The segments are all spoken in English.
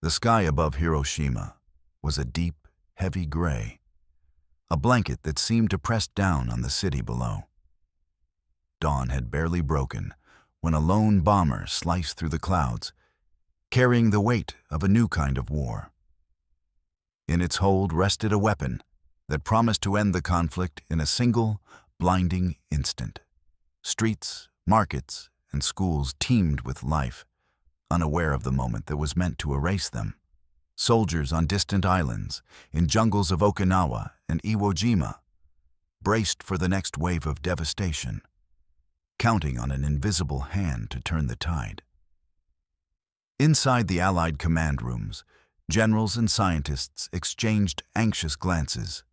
The sky above Hiroshima was a deep, heavy gray, a blanket that seemed to press down on the city below. Dawn had barely broken when a lone bomber sliced through the clouds, carrying the weight of a new kind of war. In its hold rested a weapon that promised to end the conflict in a single, blinding instant. Streets, markets, and schools teemed with life, unaware of the moment that was meant to erase them. Soldiers on distant islands, in jungles of Okinawa and Iwo Jima, braced for the next wave of devastation, counting on an invisible hand to turn the tide. Inside the Allied command rooms, generals and scientists exchanged anxious glances,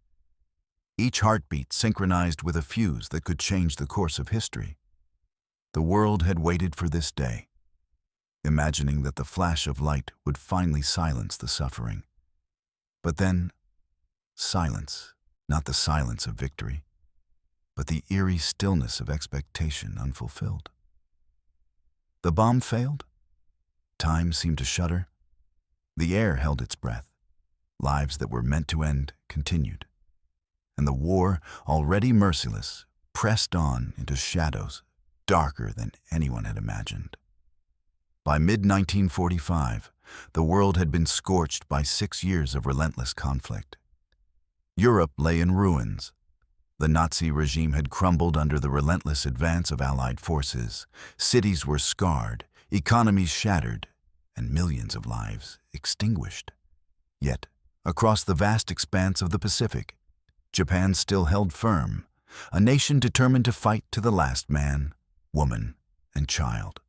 each heartbeat synchronized with a fuse that could change the course of history. The world had waited for this day, imagining that the flash of light would finally silence the suffering. But then, silence, not the silence of victory, but the eerie stillness of expectation unfulfilled. The bomb failed. Time seemed to shudder. The air held its breath. Lives that were meant to end continued. And the war, already merciless, pressed on into shadows darker than anyone had imagined. By mid-1945, the world had been scorched by 6 years of relentless conflict. Europe lay in ruins. The Nazi regime had crumbled under the relentless advance of Allied forces. Cities were scarred, economies shattered, and millions of lives extinguished. Yet, across the vast expanse of the Pacific, Japan still held firm, a nation determined to fight to the last man, woman, and child.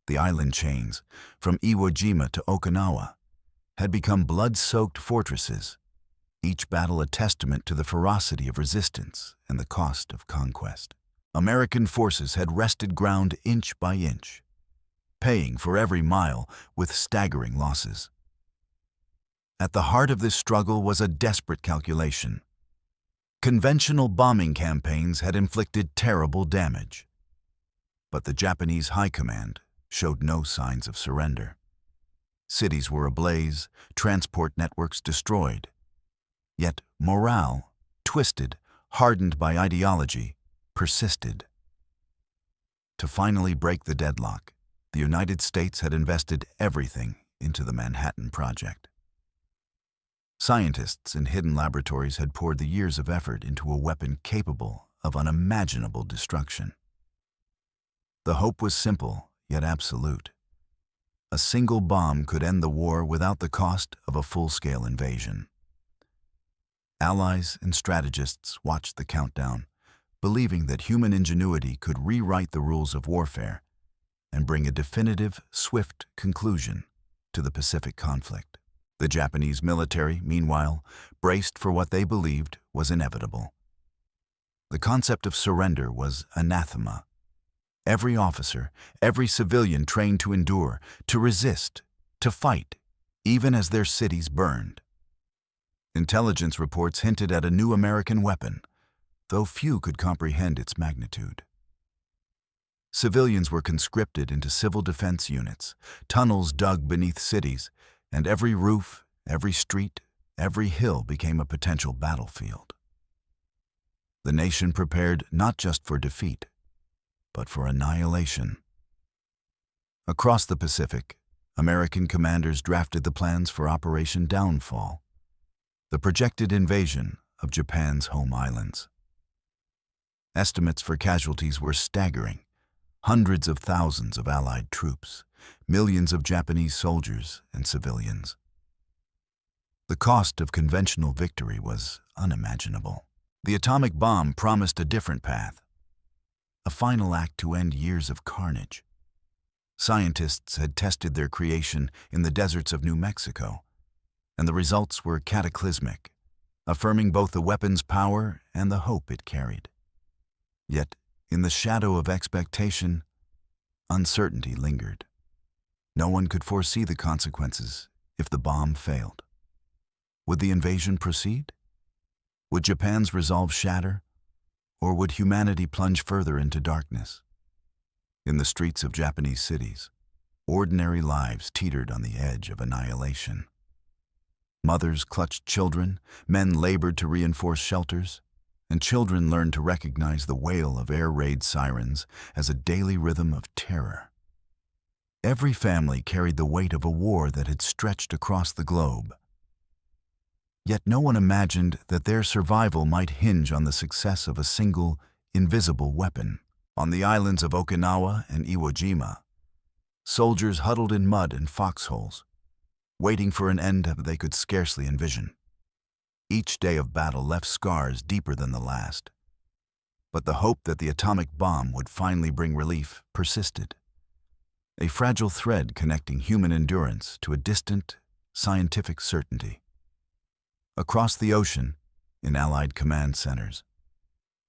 The island chains, from Iwo Jima to Okinawa, had become blood-soaked fortresses, each battle a testament to the ferocity of resistance and the cost of conquest. American forces had wrested ground inch by inch, paying for every mile with staggering losses. At the heart of this struggle was a desperate calculation. Conventional bombing campaigns had inflicted terrible damage, but the Japanese High Command showed no signs of surrender. Cities were ablaze, transport networks destroyed. Yet morale, twisted, hardened by ideology, persisted. To finally break the deadlock, the United States had invested everything into the Manhattan Project. Scientists in hidden laboratories had poured the years of effort into a weapon capable of unimaginable destruction. The hope was simple, yet absolute. A single bomb could end the war without the cost of a full-scale invasion. Allies and strategists watched the countdown, believing that human ingenuity could rewrite the rules of warfare and bring a definitive, swift conclusion to the Pacific conflict. The Japanese military, meanwhile, braced for what they believed was inevitable. The concept of surrender was anathema. Every officer, every civilian trained to endure, to resist, to fight, even as their cities burned. Intelligence reports hinted at a new American weapon, though few could comprehend its magnitude. Civilians were conscripted into civil defense units, tunnels dug beneath cities, and every roof, every street, every hill became a potential battlefield. The nation prepared not just for defeat, but for annihilation. Across the Pacific, American commanders drafted the plans for Operation Downfall, the projected invasion of Japan's home islands. Estimates for casualties were staggering: hundreds of thousands of Allied troops, millions of Japanese soldiers and civilians. The cost of conventional victory was unimaginable. The atomic bomb promised a different path, a final act to end years of carnage. Scientists had tested their creation in the deserts of New Mexico, and the results were cataclysmic, affirming both the weapon's power and the hope it carried. Yet, in the shadow of expectation, uncertainty lingered. No one could foresee the consequences if the bomb failed. Would the invasion proceed? Would Japan's resolve shatter? Or would humanity plunge further into darkness? In the streets of Japanese cities, ordinary lives teetered on the edge of annihilation. Mothers clutched children, men labored to reinforce shelters, and children learned to recognize the wail of air raid sirens as a daily rhythm of terror. Every family carried the weight of a war that had stretched across the globe. Yet no one imagined that their survival might hinge on the success of a single, invisible weapon. On the islands of Okinawa and Iwo Jima, soldiers huddled in mud and foxholes, waiting for an end they could scarcely envision. Each day of battle left scars deeper than the last. But the hope that the atomic bomb would finally bring relief persisted, a fragile thread connecting human endurance to a distant, scientific certainty. Across the ocean, in Allied command centers,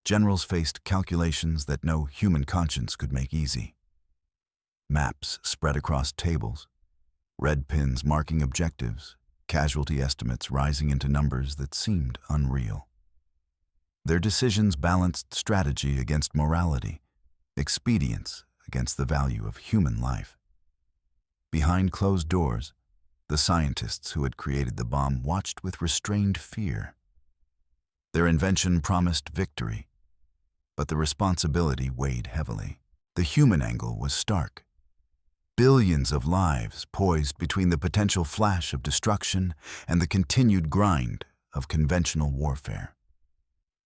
generals faced calculations that no human conscience could make easy. Maps spread across tables, red pins marking objectives, casualty estimates rising into numbers that seemed unreal. Their decisions balanced strategy against morality, expedience against the value of human life. Behind closed doors, the scientists who had created the bomb watched with restrained fear. Their invention promised victory, but the responsibility weighed heavily. The human angle was stark. Billions of lives poised between the potential flash of destruction and the continued grind of conventional warfare.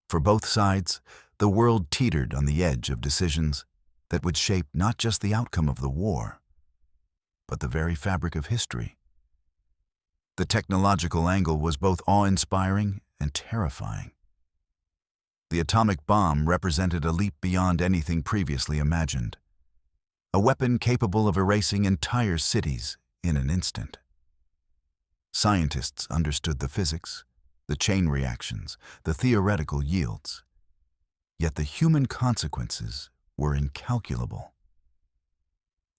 For both sides, the world teetered on the edge of decisions that would shape not just the outcome of the war, but the very fabric of history. The technological angle was both awe-inspiring and terrifying. The atomic bomb represented a leap beyond anything previously imagined, a weapon capable of erasing entire cities in an instant. Scientists understood the physics, the chain reactions, the theoretical yields. Yet the human consequences were incalculable.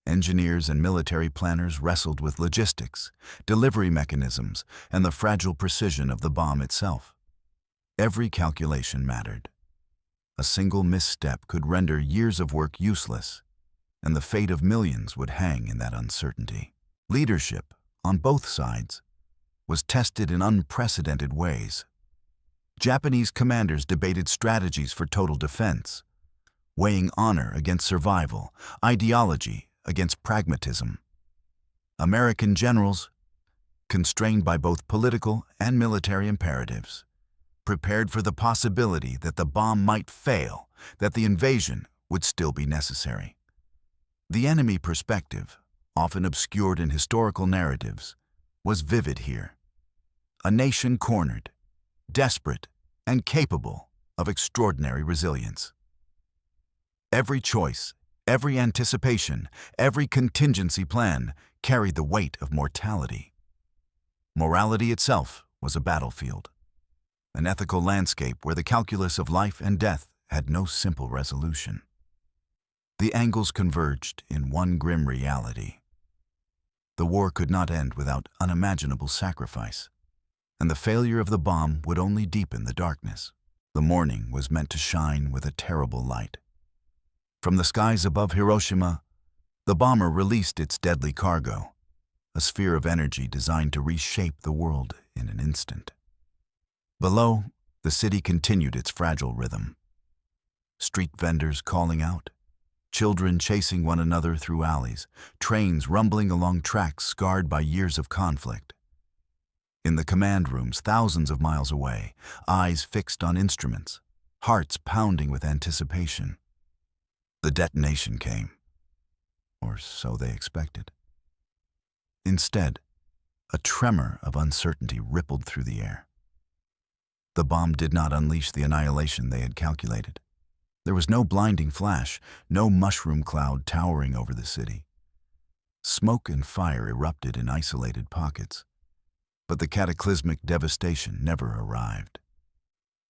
Engineers and military planners wrestled with logistics, delivery mechanisms, and the fragile precision of the bomb itself. Every calculation mattered. A single misstep could render years of work useless, and the fate of millions would hang in that uncertainty. Leadership, on both sides, was tested in unprecedented ways. Japanese commanders debated strategies for total defense, weighing honor against survival, ideology against pragmatism. American generals, constrained by both political and military imperatives, prepared for the possibility that the bomb might fail, that the invasion would still be necessary. The enemy perspective, often obscured in historical narratives, was vivid here. A nation cornered, desperate, and capable of extraordinary resilience. Every choice, every anticipation, every contingency plan carried the weight of mortality. Morality itself was a battlefield, an ethical landscape where the calculus of life and death had no simple resolution. The angles converged in one grim reality. The war could not end without unimaginable sacrifice, and the failure of the bomb would only deepen the darkness. The morning was meant to shine with a terrible light. From the skies above Hiroshima, the bomber released its deadly cargo, a sphere of energy designed to reshape the world in an instant. Below, the city continued its fragile rhythm. Street vendors calling out, children chasing one another through alleys, trains rumbling along tracks scarred by years of conflict. In the command rooms thousands of miles away, eyes fixed on instruments, hearts pounding with anticipation. The detonation came, or so they expected. Instead, a tremor of uncertainty rippled through the air. The bomb did not unleash the annihilation they had calculated. There was no blinding flash, no mushroom cloud towering over the city. Smoke and fire erupted in isolated pockets, but the cataclysmic devastation never arrived.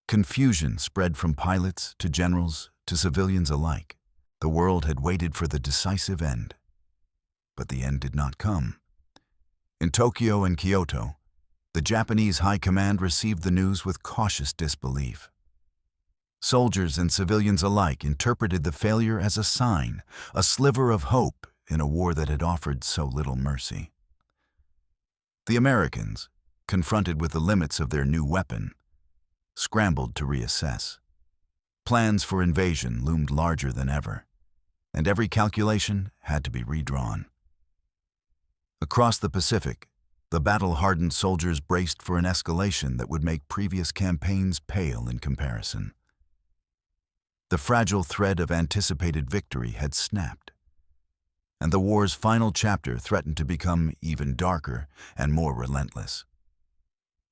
Confusion spread from pilots to generals to civilians alike. The world had waited for the decisive end, but the end did not come. In Tokyo and Kyoto, the Japanese High Command received the news with cautious disbelief. Soldiers and civilians alike interpreted the failure as a sign, a sliver of hope in a war that had offered so little mercy. The Americans, confronted with the limits of their new weapon, scrambled to reassess. Plans for invasion loomed larger than ever, and every calculation had to be redrawn. Across the Pacific, the battle-hardened soldiers braced for an escalation that would make previous campaigns pale in comparison. The fragile thread of anticipated victory had snapped, and the war's final chapter threatened to become even darker and more relentless.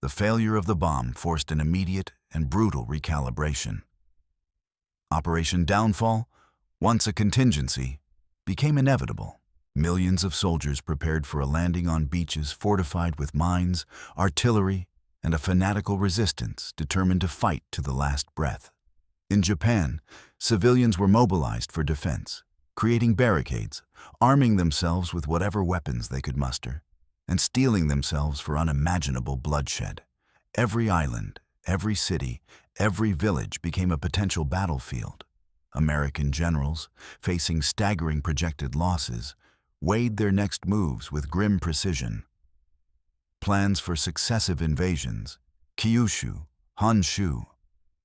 The failure of the bomb forced an immediate and brutal recalibration. Operation Downfall, once a contingency, became inevitable. Millions of soldiers prepared for a landing on beaches fortified with mines, artillery, and a fanatical resistance determined to fight to the last breath. In Japan, civilians were mobilized for defense, creating barricades, arming themselves with whatever weapons they could muster, and steeling themselves for unimaginable bloodshed. Every island, every city, every village became a potential battlefield. American generals, facing staggering projected losses, weighed their next moves with grim precision. Plans for successive invasions, Kyushu, Honshu,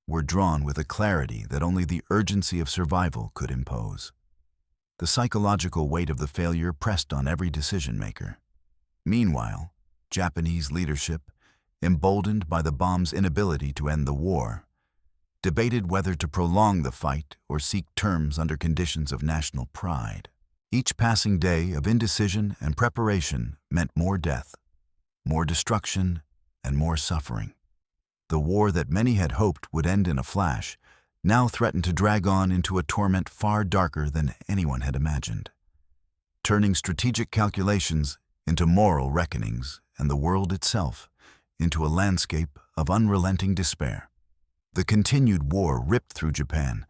were drawn with a clarity that only the urgency of survival could impose. The psychological weight of the failure pressed on every decision-maker. Meanwhile, Japanese leadership, emboldened by the bomb's inability to end the war, debated whether to prolong the fight or seek terms under conditions of national pride. Each passing day of indecision and preparation meant more death, more destruction, and more suffering. The war that many had hoped would end in a flash now threatened to drag on into a torment far darker than anyone had imagined, turning strategic calculations into moral reckonings and the world itself into a landscape of unrelenting despair. The continued war ripped through Japan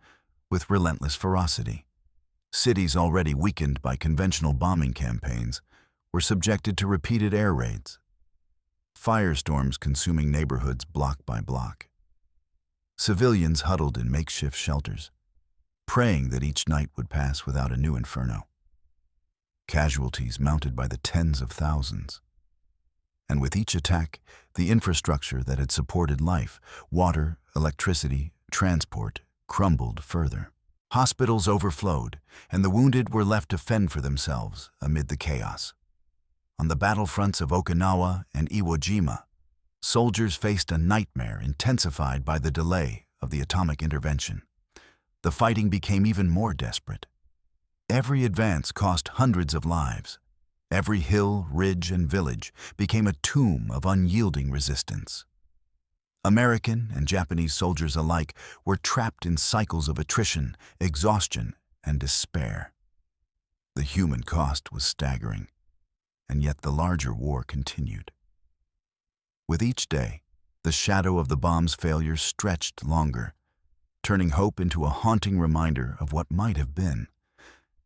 with relentless ferocity. Cities already weakened by conventional bombing campaigns were subjected to repeated air raids, firestorms consuming neighborhoods block by block. Civilians huddled in makeshift shelters, praying that each night would pass without a new inferno. Casualties mounted by the tens of thousands. And with each attack, the infrastructure that had supported life, water, electricity, transport, crumbled further. Hospitals overflowed, and the wounded were left to fend for themselves amid the chaos. On the battlefronts of Okinawa and Iwo Jima, soldiers faced a nightmare intensified by the delay of the atomic intervention. The fighting became even more desperate. Every advance cost hundreds of lives. Every hill, ridge, and village became a tomb of unyielding resistance. American and Japanese soldiers alike were trapped in cycles of attrition, exhaustion, and despair. The human cost was staggering, and yet the larger war continued. With each day, the shadow of the bomb's failure stretched longer, turning hope into a haunting reminder of what might have been,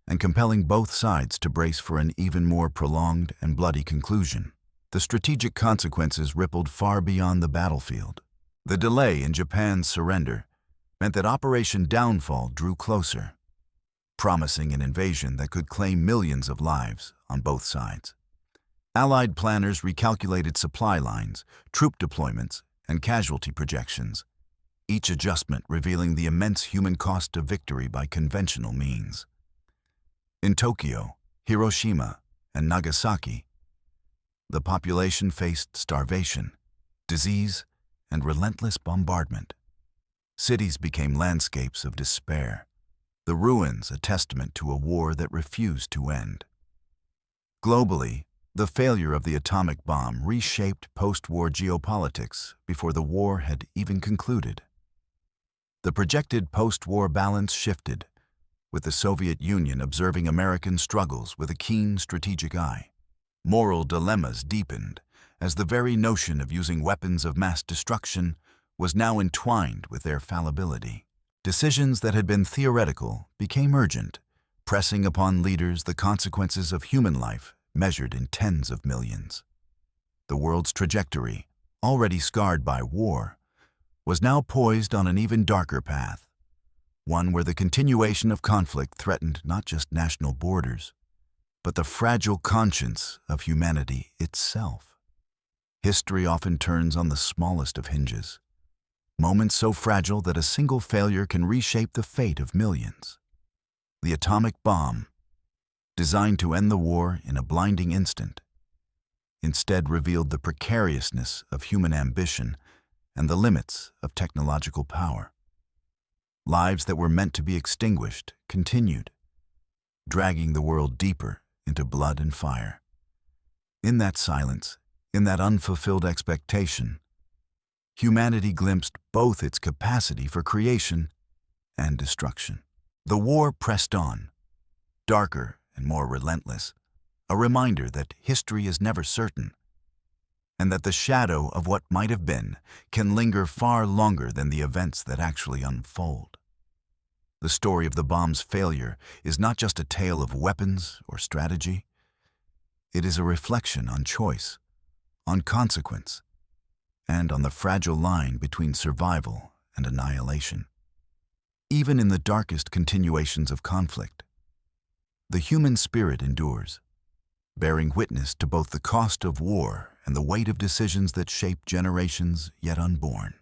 and compelling both sides to brace for an even more prolonged and bloody conclusion. The strategic consequences rippled far beyond the battlefield. The delay in Japan's surrender meant that Operation Downfall drew closer, promising an invasion that could claim millions of lives on both sides. Allied planners recalculated supply lines, troop deployments, and casualty projections, each adjustment revealing the immense human cost of victory by conventional means. In Tokyo, Hiroshima, and Nagasaki, the population faced starvation, disease, and relentless bombardment. Cities became landscapes of despair, the ruins a testament to a war that refused to end. Globally, the failure of the atomic bomb reshaped post-war geopolitics before the war had even concluded. The projected post-war balance shifted, with the Soviet Union observing American struggles with a keen strategic eye. Moral dilemmas deepened, as the very notion of using weapons of mass destruction was now entwined with their fallibility. Decisions that had been theoretical became urgent, pressing upon leaders the consequences of human life measured in tens of millions. The world's trajectory, already scarred by war, was now poised on an even darker path, one where the continuation of conflict threatened not just national borders, but the fragile conscience of humanity itself. History often turns on the smallest of hinges, moments so fragile that a single failure can reshape the fate of millions. The atomic bomb, designed to end the war in a blinding instant, instead revealed the precariousness of human ambition and the limits of technological power. Lives that were meant to be extinguished continued, dragging the world deeper into blood and fire. In that silence, in that unfulfilled expectation, humanity glimpsed both its capacity for creation and destruction. The war pressed on, darker and more relentless, a reminder that history is never certain, and that the shadow of what might have been can linger far longer than the events that actually unfold. The story of the bomb's failure is not just a tale of weapons or strategy. It is a reflection on choice, on consequence, and on the fragile line between survival and annihilation. Even in the darkest continuations of conflict, the human spirit endures, bearing witness to both the cost of war and the weight of decisions that shape generations yet unborn.